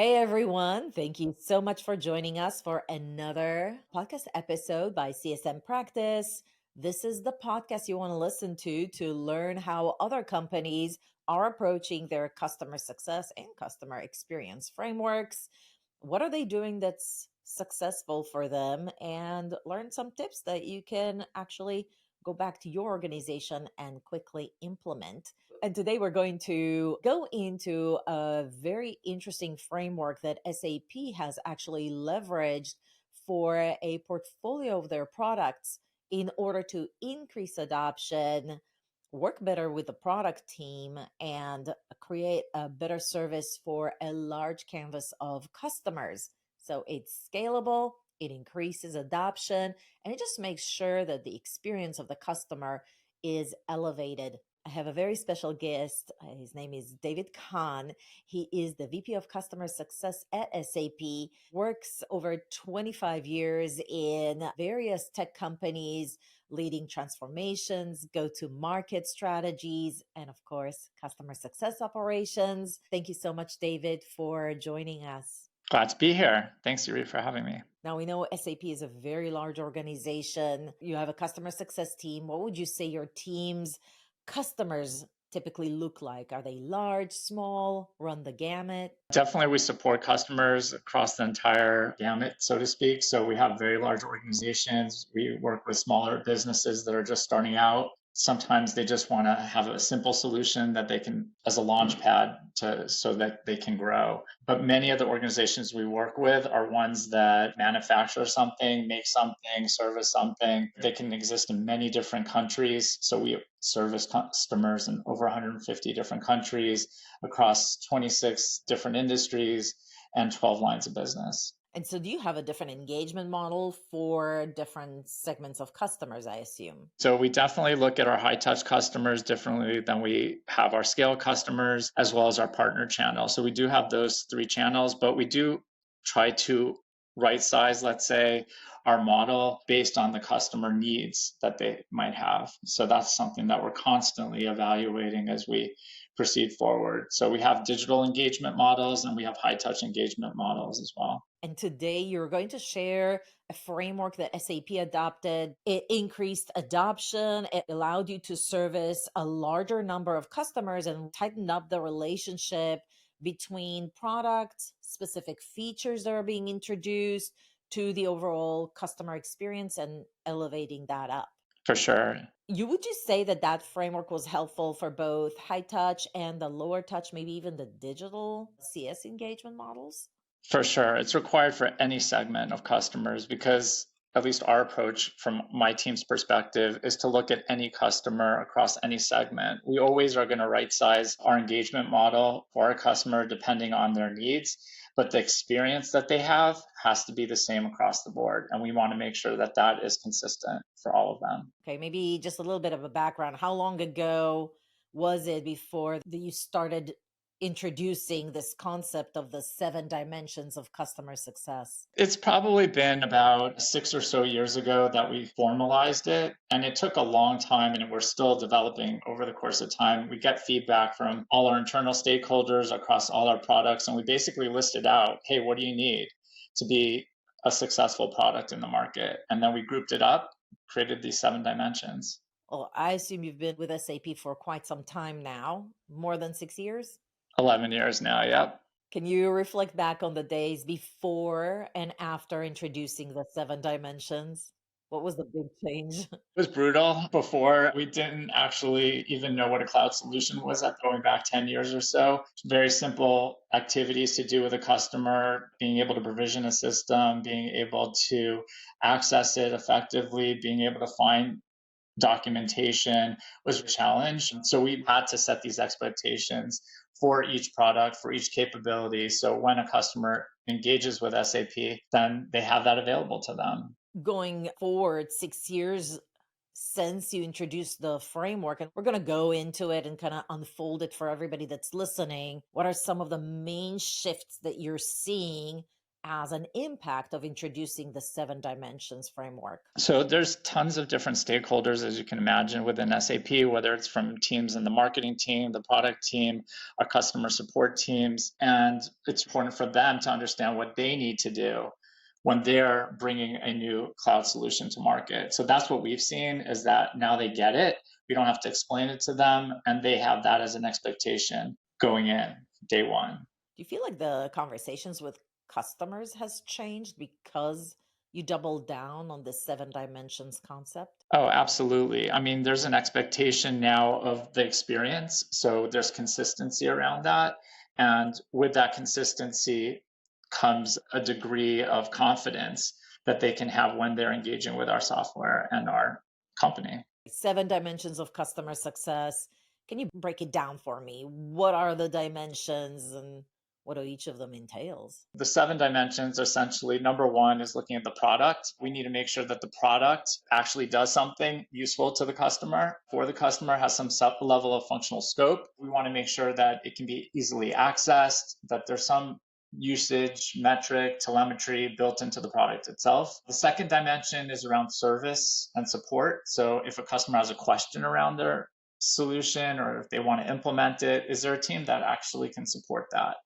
Hey everyone, thank you so much for joining us for another podcast episode by CSM Practice. This is the podcast you want to listen to learn how other companies are approaching their customer success and customer experience frameworks. What are they doing that's successful for them? And learn some tips that you can actually go back to your organization and quickly implement. And today we're going to go into a very interesting framework that SAP has actually leveraged for a portfolio of their products in order to increase adoption, work better with the product team, and create a better service for a large canvas of customers. So it's scalable, it increases adoption, and it just makes sure that the experience of the customer is elevated. I have a very special guest. His name is David Kahn. He is the VP of Customer Success at SAP, works over 25 years in various tech companies, leading transformations, go to market strategies, and of course, customer success operations. Thank you so much, David, for joining us. Glad to be here. Thanks, Yuri, for having me. Now, we know SAP is a very large organization. You have a customer success team. What would you say your team's customers typically look like? Are they large, small, run the gamut? Definitely, we support customers across the entire gamut, so to speak. So we have very large organizations. We work with smaller businesses that are just starting out. Sometimes they just want to have a simple solution that they can, as a launch pad, so that they can grow. But many of the organizations we work with are ones that manufacture something, make something, service something. They can exist in many different countries. So we service customers in over 150 different countries across 26 different industries and 12 lines of business. And so, do you have a different engagement model for different segments of customers, I assume? So we definitely look at our high touch customers differently than we have our scale customers, as well as our partner channel. So we do have those three channels, but we do try to right size, let's say, our model based on the customer needs that they might have. So that's something that we're constantly evaluating as we proceed forward. So we have digital engagement models and we have high touch engagement models as well. And today you're going to share a framework that SAP adopted. It increased adoption. It allowed you to service a larger number of customers and tighten up the relationship between products, specific features that are being introduced to the overall customer experience and elevating that up. For sure. Would you say that that framework was helpful for both high touch and the lower touch, maybe even the digital CS engagement models? For sure. It's required for any segment of customers because at least our approach from my team's perspective is to look at any customer across any segment. We always are going to right size our engagement model for our customer depending on their needs, but the experience that they have has to be the same across the board. And we want to make sure that that is consistent for all of them. Okay, maybe just a little bit of a background. How long ago was it before you started introducing this concept of the 7 dimensions of customer success? It's probably been about 6 or so years ago that we formalized it. And it took a long time and we're still developing over the course of time. We get feedback from all our internal stakeholders across all our products. And we basically listed out, hey, what do you need to be a successful product in the market? And then we grouped it up, created these 7 dimensions. Well, I assume you've been with SAP for quite some time now, more than 6 years. 11 years now, yep. Can you reflect back on the days before and after introducing the 7 dimensions? What was the big change? It was brutal. Before, we didn't actually even know what a cloud solution was at going back 10 years or so. Very simple activities to do with a customer, being able to provision a system, being able to access it effectively, being able to find documentation was a challenge. So we had to set these expectations for each product, for each capability. So when a customer engages with SAP, then they have that available to them. Going forward, 6 years since you introduced the framework, and we're going to go into it and kind of unfold it for everybody that's listening. What are some of the main shifts that you're seeing as an impact of introducing the 7 dimensions framework? So there's tons of different stakeholders, as you can imagine, within SAP, whether it's from teams in the marketing team, the product team, our customer support teams. And it's important for them to understand what they need to do when they're bringing a new cloud solution to market. So that's what we've seen, is that now they get it. We don't have to explain it to them, and they have that as an expectation going in day one. Do you feel like the conversations with customers has changed because you doubled down on the 7 dimensions concept? Oh, absolutely. I mean, there's an expectation now of the experience. So there's consistency around that. And with that consistency comes a degree of confidence that they can have when they're engaging with our software and our company. 7 dimensions of customer success. Can you break it down for me? What are the dimensions and what do each of them entails? The 7 dimensions, essentially, number one is looking at the product. We need to make sure that the product actually does something useful to the customer, for the customer, has some level of functional scope. We want to make sure that it can be easily accessed, that there's some usage, metric, telemetry built into the product itself. The second dimension is around service and support. So if a customer has a question around their solution, or if they want to implement it, is there a team that actually can support that?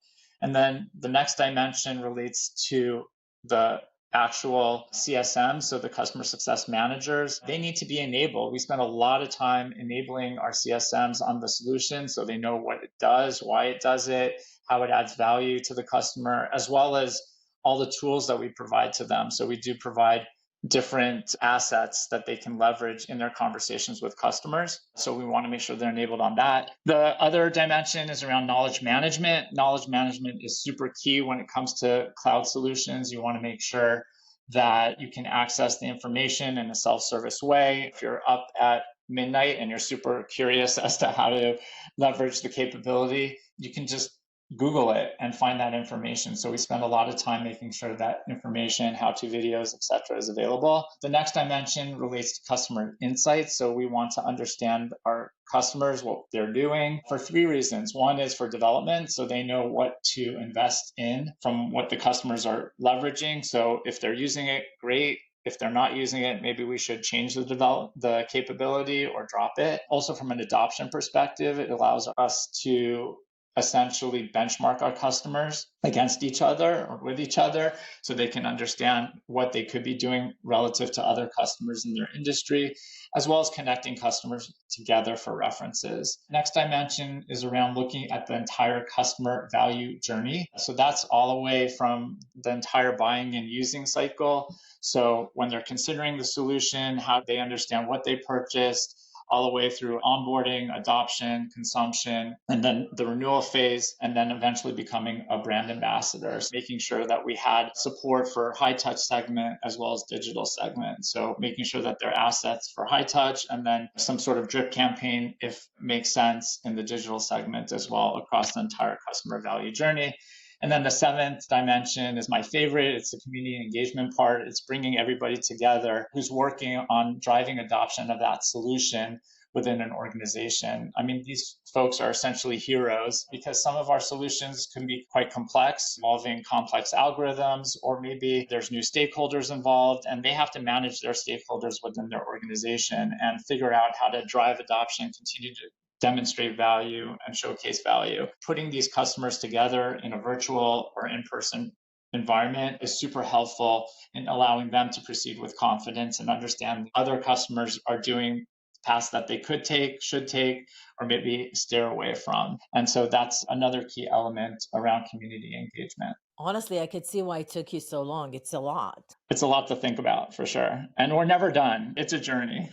And then the next dimension relates to the actual CSM, so the customer success managers. They need to be enabled. We spend a lot of time enabling our CSMs on the solution so they know what it does, why it does it, how it adds value to the customer, as well as all the tools that we provide to them. So we do provide different assets that they can leverage in their conversations with customers. So we want to make sure they're enabled on that. The other dimension is around knowledge management. Knowledge management is super key when it comes to cloud solutions. You want to make sure that you can access the information in a self-service way. If you're up at midnight and you're super curious as to how to leverage the capability, you can just Google it and find that information. So we spend a lot of time making sure that information, how-to videos, etc., is available. The next dimension relates to customer insights. So we want to understand our customers, what they're doing, for 3 reasons. One is for development, so they know what to invest in from what the customers are leveraging. So if they're using it, great. If they're not using it, maybe we should change the capability or drop it. Also, from an adoption perspective, it allows us to essentially benchmark our customers against each other or with each other, so they can understand what they could be doing relative to other customers in their industry, as well as connecting customers together for references. Next dimension is around looking at the entire customer value journey. So that's all the way from the entire buying and using cycle. So when they're considering the solution, how they understand what they purchased, all the way through onboarding, adoption, consumption, and then the renewal phase, and then eventually becoming a brand ambassador. So making sure that we had support for high touch segment as well as digital segment. So making sure that there are assets for high touch, and then some sort of drip campaign, if it makes sense, in the digital segment as well across the entire customer value journey. And then the 7th dimension is my favorite. It's the community engagement part. It's bringing everybody together who's working on driving adoption of that solution within an organization. I mean, these folks are essentially heroes because some of our solutions can be quite complex, involving complex algorithms, or maybe there's new stakeholders involved and they have to manage their stakeholders within their organization and figure out how to drive adoption, continue to demonstrate value and showcase value. Putting these customers together in a virtual or in-person environment is super helpful in allowing them to proceed with confidence and understand other customers are doing paths that they could take, should take, or maybe steer away from. And so that's another key element around community engagement. Honestly, I could see why it took you so long. It's a lot, It's a lot to think about for sure. And we're never done. It's a journey.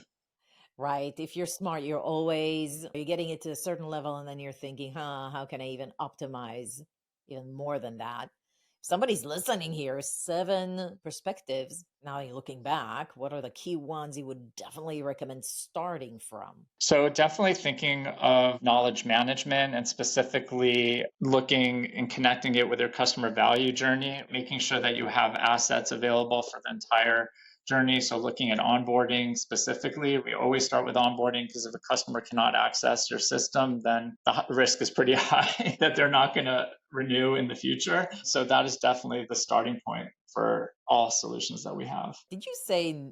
right? If you're smart, you're getting it to a certain level and then you're thinking, how can I even optimize even more than that? If somebody's listening here, 7 perspectives. Now you're looking back, what are the key ones you would definitely recommend starting from? So definitely thinking of knowledge management and specifically looking and connecting it with your customer value journey, making sure that you have assets available for the entire journey. So looking at onboarding specifically, we always start with onboarding because if a customer cannot access your system, then the risk is pretty high that they're not going to renew in the future. So that is definitely the starting point for all solutions that we have. Did you say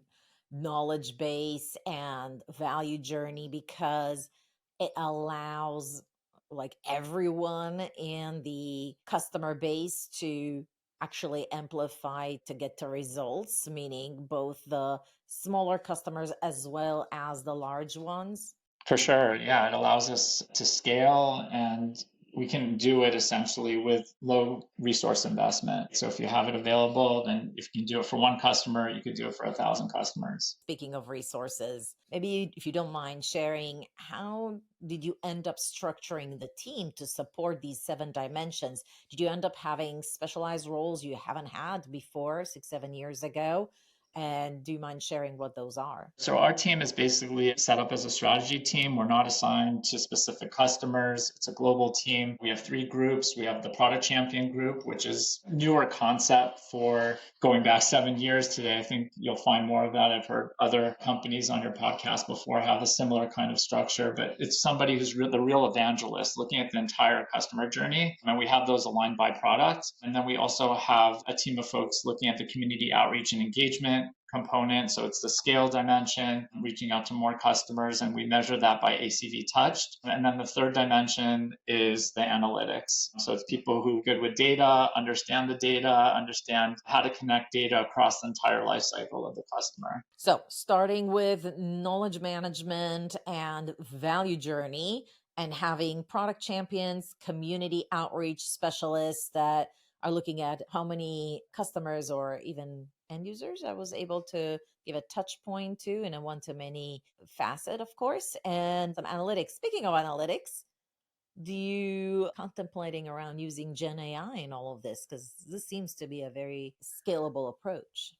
knowledge base and value journey because it allows like everyone in the customer base to actually amplify to get to results, meaning both the smaller customers as well as the large ones? For sure. Yeah, it allows us to scale and we can do it essentially with low resource investment. So if you have it available, then if you can do it for one customer, you could do it for 1,000 customers. Speaking of resources, maybe if you don't mind sharing, how did you end up structuring the team to support these 7 dimensions? Did you end up having specialized roles you haven't had before 6, 7 years ago? And do you mind sharing what those are? So our team is basically set up as a strategy team. We're not assigned to specific customers. It's a global team. We have 3 groups. We have the product champion group, which is a newer concept for going back 7 years today. I think you'll find more of that. I've heard other companies on your podcast before have a similar kind of structure, but it's somebody who's the real evangelist looking at the entire customer journey. And we have those aligned by product. And then we also have a team of folks looking at the community outreach and engagement component. So it's the scale dimension, reaching out to more customers, and we measure that by ACV touched. And then the third dimension is the analytics. So it's people who are good with data, understand how to connect data across the entire life cycle of the customer. So, starting with knowledge management and value journey, and having product champions, community outreach specialists that are looking at how many customers or even end users I was able to give a touch point to in a one to many facet, of course, and some analytics. Speaking of analytics, do you contemplating around using Gen AI in all of this? Because this seems to be a very scalable approach.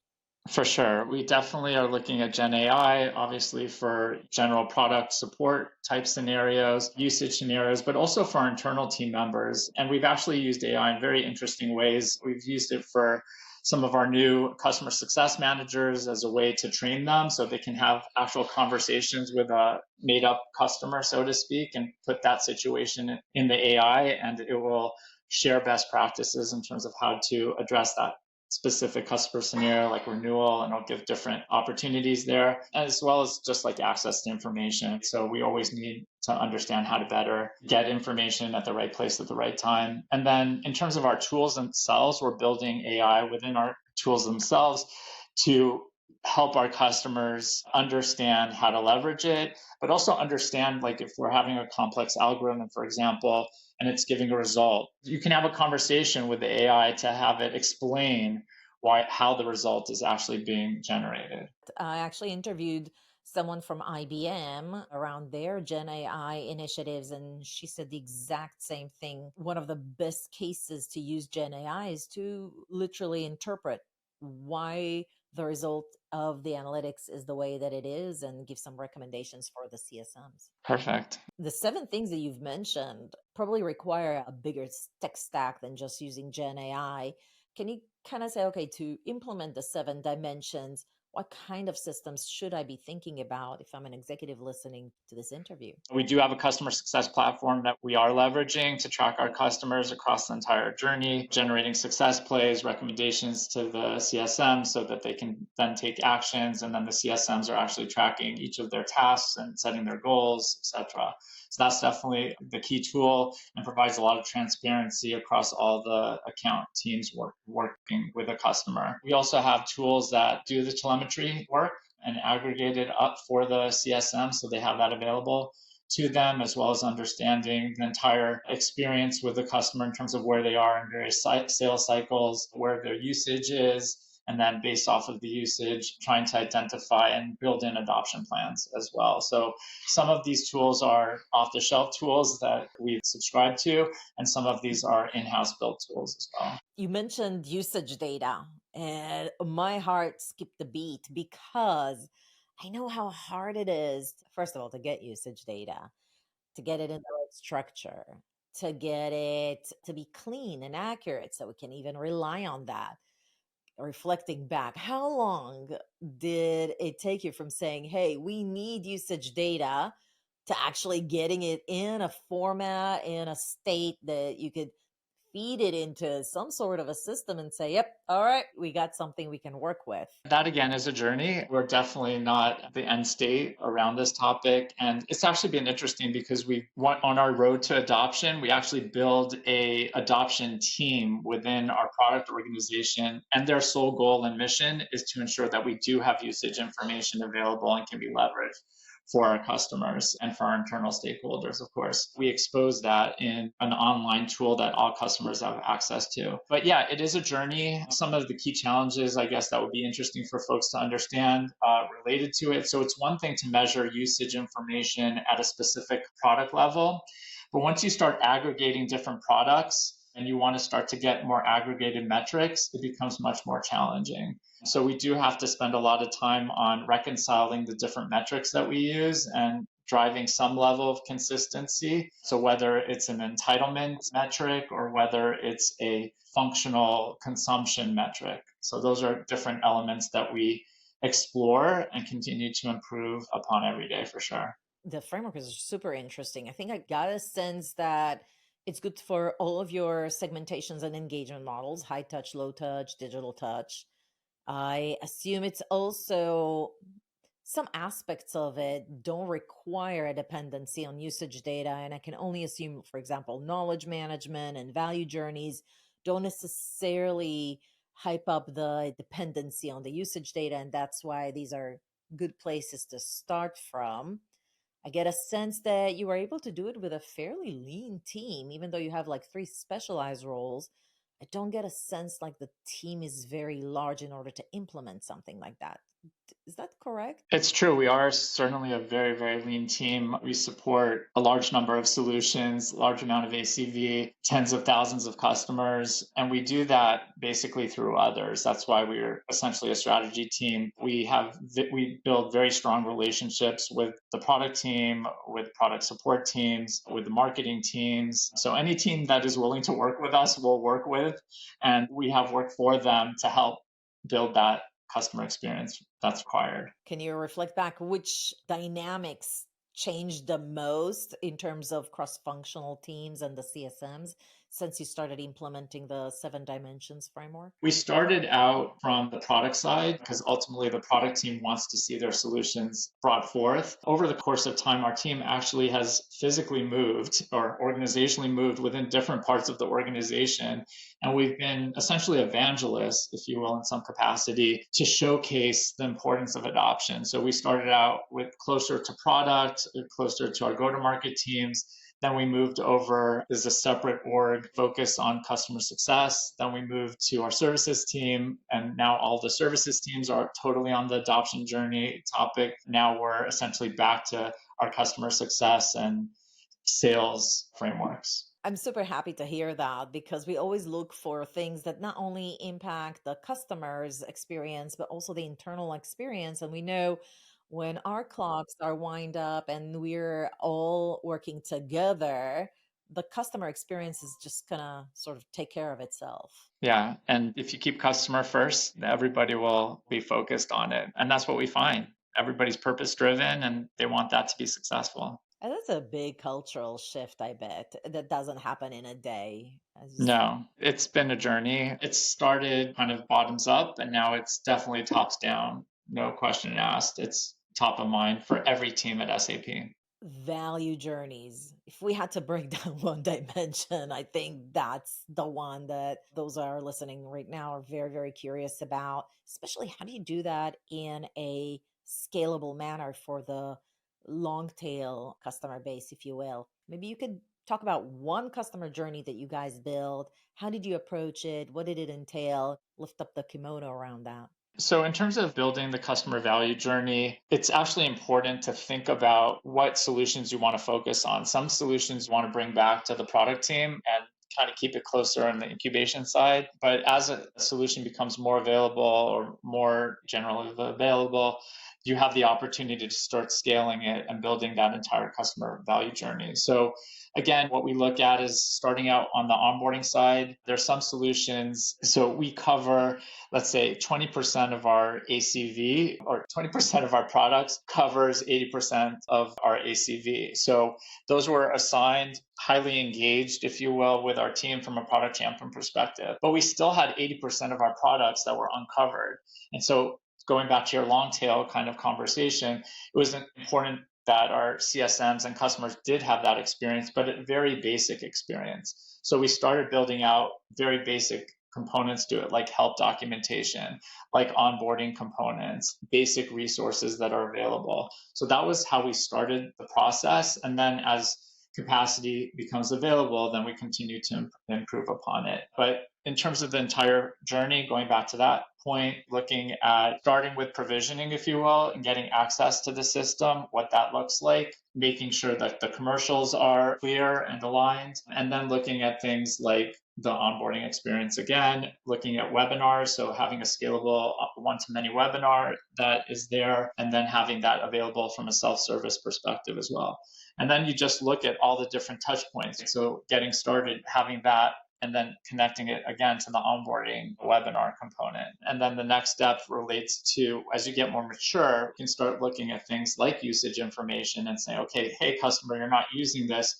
For sure. We definitely are looking at Gen AI, obviously for general product support type scenarios, usage scenarios, but also for our internal team members. And we've actually used AI in very interesting ways. We've used it for some of our new customer success managers as a way to train them so they can have actual conversations with a made up customer, so to speak, and put that situation in the AI, and it will share best practices in terms of how to address that specific customer scenario like renewal, and I'll give different opportunities there, as well as just like access to information. So we always need to understand how to better get information at the right place at the right time. And then in terms of our tools themselves, we're building AI within our tools themselves to help our customers understand how to leverage it, but also understand like if we're having a complex algorithm, for example, and it's giving a result, you can have a conversation with the AI to have it explain how the result is actually being generated. I actually interviewed someone from IBM around their Gen AI initiatives, and she said the exact same thing. One of the best cases to use Gen AI is to literally interpret why the result of the analytics is the way that it is and give some recommendations for the CSMs. Perfect. The 7 things that you've mentioned probably require a bigger tech stack than just using Gen AI. Can you kind of say, okay, to implement the 7 dimensions, what kind of systems should I be thinking about if I'm an executive listening to this interview? We do have a customer success platform that we are leveraging to track our customers across the entire journey, generating success plays, recommendations to the CSM so that they can then take actions. And then the CSMs are actually tracking each of their tasks and setting their goals, etc. So that's definitely the key tool and provides a lot of transparency across all the account teams working with a customer. We also have tools that do the telemetry work and aggregate it up for the CSM so they have that available to them, as well as understanding the entire experience with the customer in terms of where they are in various sales cycles, where their usage is, and then based off of the usage, trying to identify and build in adoption plans as well. So some of these tools are off-the-shelf tools that we subscribe to, and some of these are in-house built tools as well. You mentioned usage data, and my heart skipped a beat because I know how hard it is, first of all, to get usage data, to get it in the right structure, to get it to be clean and accurate so we can even rely on that. reflecting back, how long did it take you from saying, hey, we need usage data, to actually getting it in a format, in a state that you could feed it into some sort of a system and say, yep, all right, we got something we can work with? That again is a journey. We're definitely not at the end state around this topic. And it's actually been interesting because we went on our road to adoption. We actually build a adoption team within our product organization. And their sole goal and mission is to ensure that we do have usage information available and can be leveraged for our customers and for our internal stakeholders, of course. We expose that in an online tool that all customers have access to. But yeah, it is a journey. Some of the key challenges, I guess, that would be interesting for folks to understand related to it. So it's one thing to measure usage information at a specific product level. But once you start aggregating different products, and you want to start to get more aggregated metrics, it becomes much more challenging. So we do have to spend a lot of time on reconciling the different metrics that we use and driving some level of consistency. So whether it's an entitlement metric or whether it's a functional consumption metric. So those are different elements that we explore and continue to improve upon every day for sure. The framework is super interesting. I think I got a sense that it's good for all of your segmentations and engagement models: high touch, low touch, digital touch. I assume it's also some aspects of it don't require a dependency on usage data. And I can only assume, for example, knowledge management and value journeys don't necessarily hype up the dependency on the usage data. And that's why these are good places to start from. I get a sense that you were able to do it with a fairly lean team, even though you have like three specialized roles. I don't get a sense like the team is very large in order to implement something like that. Is that correct? It's true. We are certainly a very, very lean team. We support a large number of solutions, large amount of ACV, tens of thousands of customers, and we do that basically through others. That's why we're essentially a strategy team. We build very strong relationships with the product team, with product support teams, with the marketing teams. So any team that is willing to work with us, we'll work with, and we have worked for them to help build that customer experience that's required. Can you reflect back which dynamics changed the most in terms of cross-functional teams and the CSMs since you started implementing the 7 dimensions framework? We started out from the product side because ultimately the product team wants to see their solutions brought forth. Over the course of time, our team actually has physically moved or organizationally moved within different parts of the organization. And we've been essentially evangelists, if you will, in some capacity, to showcase the importance of adoption. So we started out with closer to product, closer to our go-to-market teams. Then we moved over as a separate org focused on customer success. Then we moved to our services team, and now all the services teams are totally on the adoption journey topic. Now we're essentially back to our customer success and sales frameworks. I'm super happy to hear that, because we always look for things that not only impact the customer's experience, but also the internal experience. And we know when our clocks are wind up and we're all working together, the customer experience is just gonna sort of take care of itself. Yeah. And if you keep customer first, everybody will be focused on it. And that's what we find. Everybody's purpose driven and they want that to be successful. And that's a big cultural shift, I bet. That doesn't happen in a day. No, it's been a journey. It started kind of bottoms up and now it's definitely tops down. No question asked. It's top of mind for every team at SAP. Value journeys. If we had to break down one dimension, I think that's the one that those are listening right now are very, very curious about, especially how do you do that in a scalable manner for the long tail customer base, if you will. Maybe you could talk about one customer journey that you guys built. How did you approach it? What did it entail? Lift up the kimono around that. So, in terms of building the customer value journey, it's actually important to think about what solutions you want to focus on. Some solutions you want to bring back to the product team and kind of keep it closer on the incubation side. But as a solution becomes more available or more generally available, you have the opportunity to start scaling it and building that entire customer value journey. So, Again, what we look at is starting out on the onboarding side. There's some solutions. So we cover, let's say, 20% of our ACV, or 20% of our products covers 80% of our ACV. So those were assigned, highly engaged, if you will, with our team from a product champion perspective. But we still had 80% of our products that were uncovered. And so going back to your long tail kind of conversation, it was important that our CSMs and customers did have that experience, but a very basic experience. So we started building out very basic components to it, like help documentation, like onboarding components, basic resources that are available. So that was how we started the process. And then as capacity becomes available, then we continue to improve upon it. But in terms of the entire journey, going back to that point, looking at starting with provisioning, if you will, and getting access to the system, what that looks like, making sure that the commercials are clear and aligned, and then looking at things like the onboarding experience again, looking at webinars, so having a scalable one-to-many webinar that is there, and then having that available from a self-service perspective as well. And then you just look at all the different touch points. So getting started, having that, and then connecting it again to the onboarding webinar component. And then the next step relates to, as you get more mature, you can start looking at things like usage information and say, okay, hey, customer, you're not using this.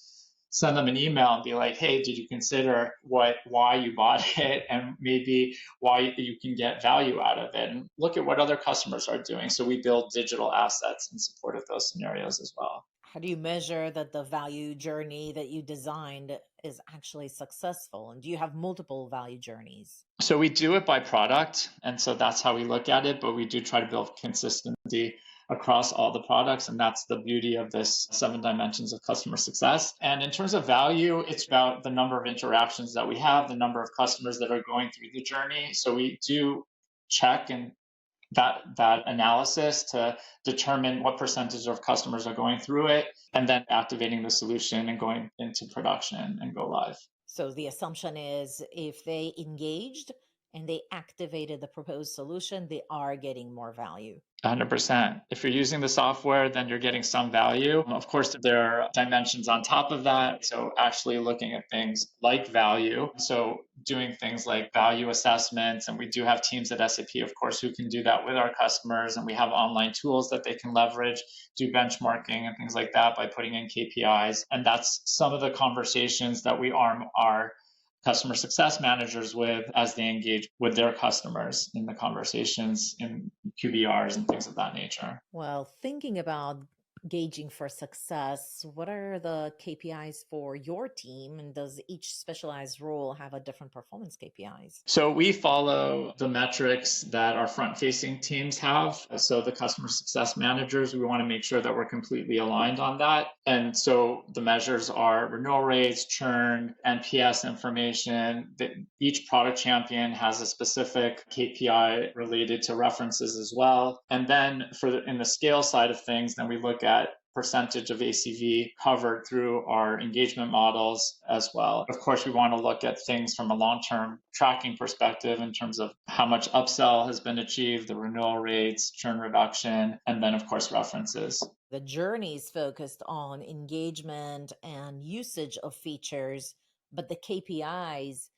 Send them an email and be like, hey, did you consider why you bought it, and maybe why you can get value out of it, and look at what other customers are doing. So we build digital assets in support of those scenarios as well. How do you measure that the value journey that you designed is actually successful? And do you have multiple value journeys? So we do it by product. And so that's how we look at it. But we do try to build consistency across all the products. And that's the beauty of this 7 dimensions of customer success. And in terms of value, it's about the number of interactions that we have, the number of customers that are going through the journey. So we do check and that analysis to determine what percentage of customers are going through it, and then activating the solution and going into production and go live. So the assumption is if they engaged and they activated the proposed solution, they are getting more value. 100%. If you're using the software, then you're getting some value. Of course, there are dimensions on top of that. So actually looking at things like value. So doing things like value assessments. And we do have teams at SAP, of course, who can do that with our customers. And we have online tools that they can leverage, do benchmarking and things like that by putting in KPIs. And that's some of the conversations that we arm our customer success managers with as they engage with their customers in the conversations in QBRs and things of that nature. Well, thinking about gauging for success, what are the KPIs for your team? And does each specialized role have a different performance KPIs? So we follow the metrics that our front-facing teams have. So the customer success managers, we want to make sure that we're completely aligned on that. And so the measures are renewal rates, churn, NPS information. Each product champion has a specific KPI related to references as well. And then in the scale side of things, then we look at percentage of ACV covered through our engagement models as well. Of course, we want to look at things from a long-term tracking perspective in terms of how much upsell has been achieved, the renewal rates, churn reduction, and then, of course, references. The journey is focused on engagement and usage of features, but the KPIs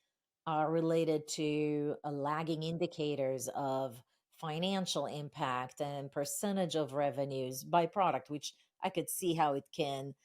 are related to lagging indicators of financial impact and percentage of revenues by product, which I could see how it can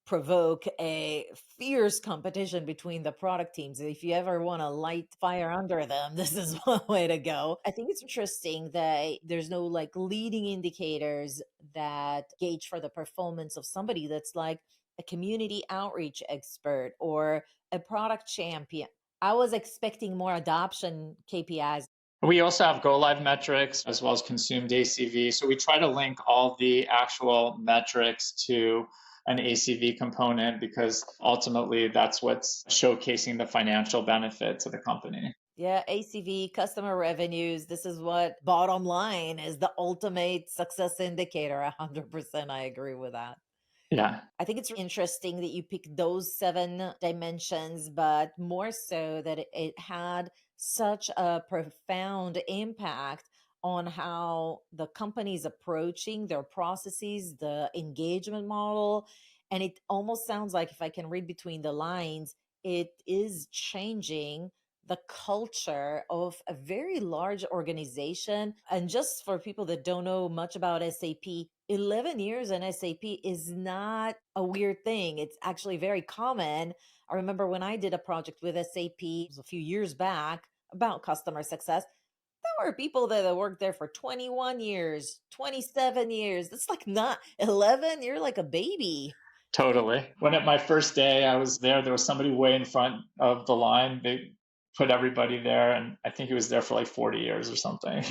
provoke a fierce competition between the product teams. If you ever want to light fire under them, this is one way to go. I think it's interesting that there's no like leading indicators that gauge for the performance of somebody that's like a community outreach expert or a product champion. I was expecting more adoption KPIs. We also have go live metrics as well as consumed ACV. So we try to link all the actual metrics to an ACV component because ultimately that's what's showcasing the financial benefit to the company. Yeah, ACV, customer revenues. This is what bottom line is the ultimate success indicator. 100%. I agree with that. Yeah. I think it's interesting that you picked those 7 dimensions, but more so that it had such a profound impact on how the company's approaching their processes, the engagement model, And it almost sounds like, if I can read between the lines, it is changing the culture of a very large organization. And just for people that don't know much about SAP, 11 years in SAP is not a weird thing. It's actually very common. I remember when I did a project with SAP, it was a few years back, about customer success. There were people that worked there for 21 years, 27 years. That's like not 11. You're like a baby. Totally. When at my first day I was there was somebody way in front of the line. They put everybody there, and I think he was there for like 40 years or something.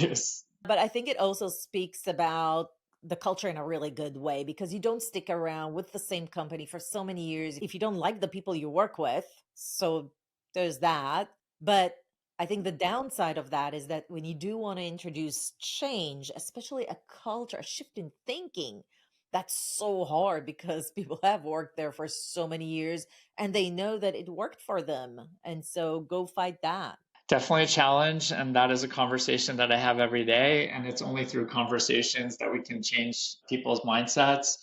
But I think it also speaks about the culture in a really good way, because you don't stick around with the same company for so many years if you don't like the people you work with. So there's that. But I think the downside of that is that when you do want to introduce change, especially a culture, a shift in thinking, that's so hard because people have worked there for so many years and they know that it worked for them. And so go fight that. Definitely a challenge, and that is a conversation that I have every day, and it's only through conversations that we can change people's mindsets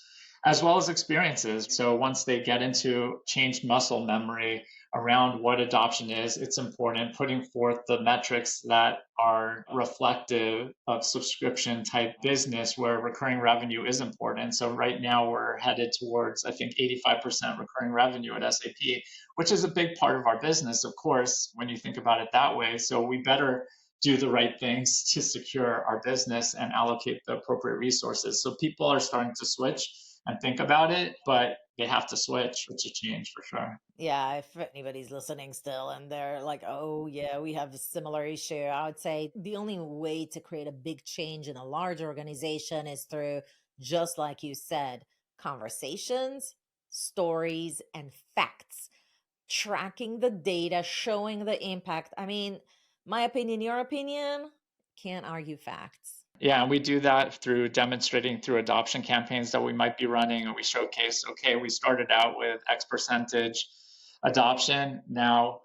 as well as experiences. So once they get into changed muscle memory around what adoption is, it's important putting forth the metrics that are reflective of subscription type business where recurring revenue is important. So right now we're headed towards, I think, 85% recurring revenue at SAP, which is a big part of our business, of course, when you think about it that way. So we better do the right things to secure our business and allocate the appropriate resources. So people are starting to switch and think about it, but they have to switch. It's a change for sure. Yeah, if anybody's listening still and they're like, oh, yeah, we have a similar issue, I would say the only way to create a big change in a large organization is through, just like you said, conversations, stories, and facts, tracking the data, showing the impact. I mean, my opinion, your opinion, can't argue facts. Yeah, and we do that through demonstrating through adoption campaigns that we might be running, and we showcase, okay, we started out with X percentage adoption. Now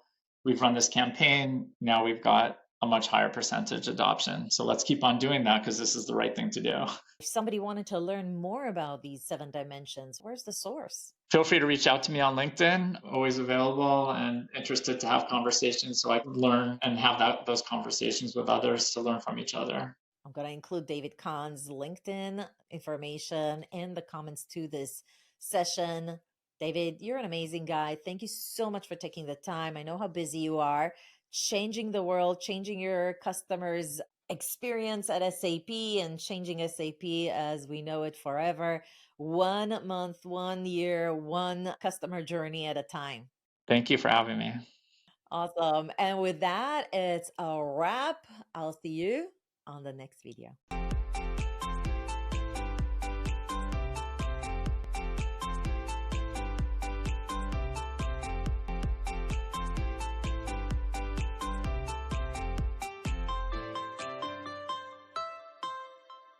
we've run this campaign. Now we've got a much higher percentage adoption. So let's keep on doing that because this is the right thing to do. If somebody wanted to learn more about these 7 dimensions, where's the source? Feel free to reach out to me on LinkedIn. Always available and interested to have conversations so I can learn and have those conversations with others to learn from each other. I'm going to include David Kahn's LinkedIn information in the comments to this session. David, you're an amazing guy. Thank you so much for taking the time. I know how busy you are, changing the world, changing your customers' experience at SAP, and changing SAP as we know it forever. 1 month, 1 year, one customer journey at a time. Thank you for having me. Awesome. And with that, it's a wrap. I'll see you on the next video.